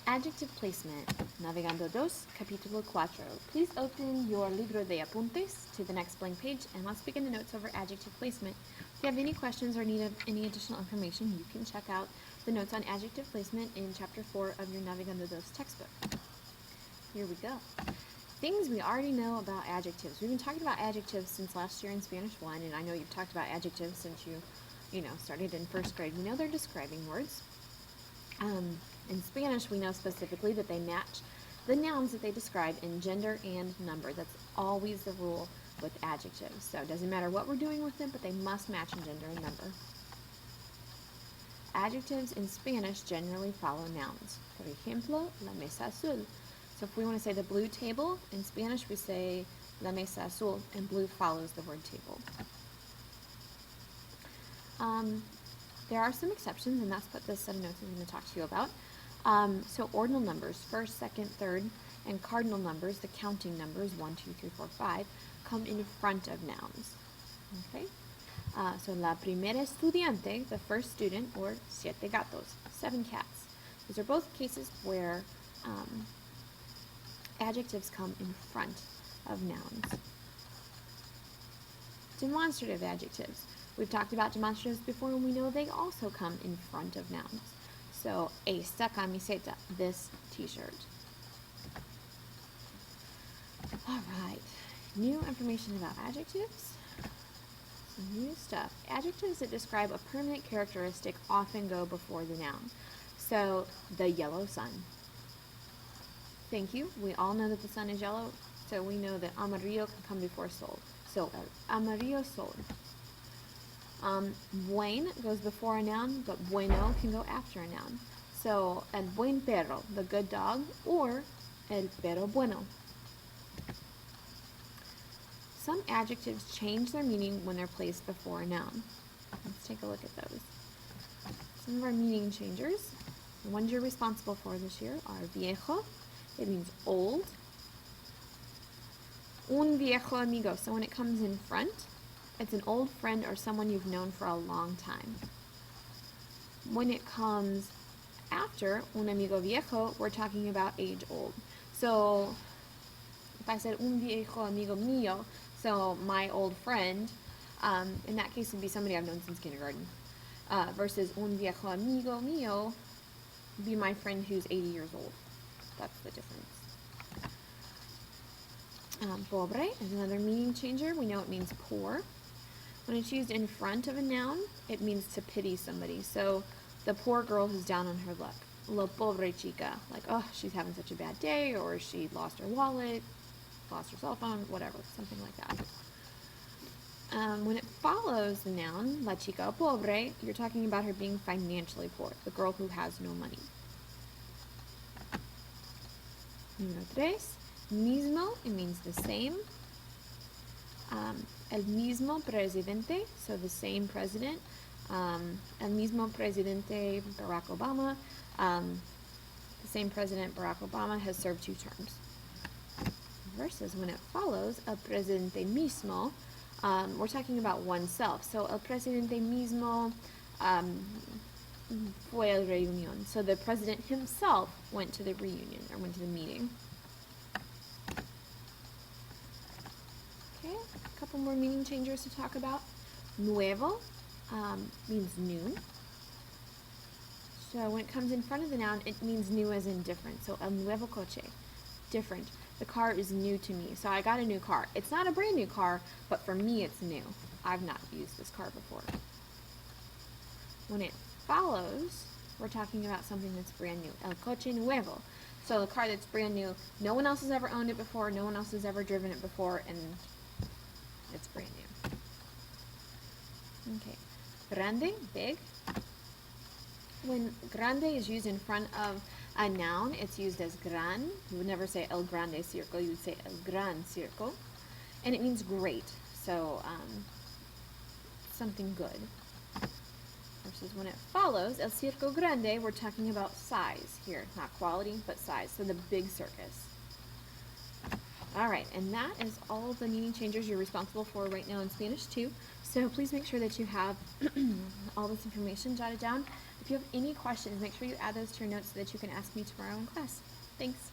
Adjective placement. Navegando dos, capítulo 4. Please open your libro de apuntes to the next blank page and let's begin the notes over adjective placement. If you have any questions or need any additional information, you can check out the notes on adjective placement in chapter 4 of your Navegando dos textbook. Here we go. Things we already know about adjectives. We've been talking about adjectives since last year in Spanish 1, and I know you've talked about adjectives since you started in first grade. We know they're describing words. In Spanish, we know specifically that they match the nouns that they describe in gender and number. That's always the rule with adjectives. So it doesn't matter what we're doing with them, but they must match in gender and number. Adjectives in Spanish generally follow nouns. For ejemplo, la mesa azul. So if we want to say the blue table, in Spanish we say la mesa azul, and blue follows the word table. There are some exceptions, and that's what this set of notes is going to talk to you about. So ordinal numbers, first, second, third, and cardinal numbers, the counting numbers, 1, 2, 3, 4, 5, come in front of nouns. Okay? So la primera estudiante, the first student, or siete gatos, 7 cats. These are both cases where adjectives come in front of nouns. Demonstrative adjectives. We've talked about demonstratives before, and we know they also come in front of nouns. So, esta camiseta, this t-shirt. All right, new information about adjectives. Some new stuff. Adjectives that describe a permanent characteristic often go before the noun. So, the yellow sun. Thank you. We all know that the sun is yellow, so we know that amarillo can come before sol. So, el amarillo sol. Buen goes before a noun, but bueno can go after a noun. So, el buen perro, the good dog, or el perro bueno. Some adjectives change their meaning when they're placed before a noun. Let's take a look at those. Some of our meaning changers, the ones you're responsible for this year, are viejo, it means old. Un viejo amigo, so when it comes in front, it's an old friend or someone you've known for a long time. When it comes after un amigo viejo, we're talking about age old. So if I said un viejo amigo mío, so my old friend, in that case would be somebody I've known since kindergarten. Versus un viejo amigo mío would be my friend who's 80 years old. That's the difference. Pobre is another meaning changer. We know it means poor. When it's used in front of a noun, it means to pity somebody. So the poor girl who's down on her luck. La pobre chica. Like, oh, she's having such a bad day, or she lost her wallet, lost her cell phone, whatever, something like that. When it follows the noun, la chica pobre, you're talking about her being financially poor, the girl who has no money. Número 3, mismo, it means the same. El mismo presidente, so the same president. El mismo presidente Barack Obama, the same president Barack Obama has served 2 terms. Versus when it follows el presidente mismo, we're talking about oneself. So el presidente mismo fue a la reunión. So the president himself went to the reunion, or went to the meeting. Okay, a couple more meaning changers to talk about. Nuevo means new. So when it comes in front of the noun, it means new as in different. So el nuevo coche, different. The car is new to me. So I got a new car. It's not a brand new car, but for me it's new. I've not used this car before. When it follows, we're talking about something that's brand new. El coche nuevo. So the car that's brand new, no one else has ever owned it before, no one else has ever driven it before, and it's brand new. Okay. Grande, big. When grande is used in front of a noun, it's used as gran. You would never say el grande circo, you would say el gran circo. And it means great, so something good. Versus when it follows, el circo grande, we're talking about size here. Not quality, but size, so the big circus. All right, and that is all of the meaning changers you're responsible for right now in Spanish 2. So please make sure that you have all this information jotted down. If you have any questions, make sure you add those to your notes so that you can ask me tomorrow in class. Thanks.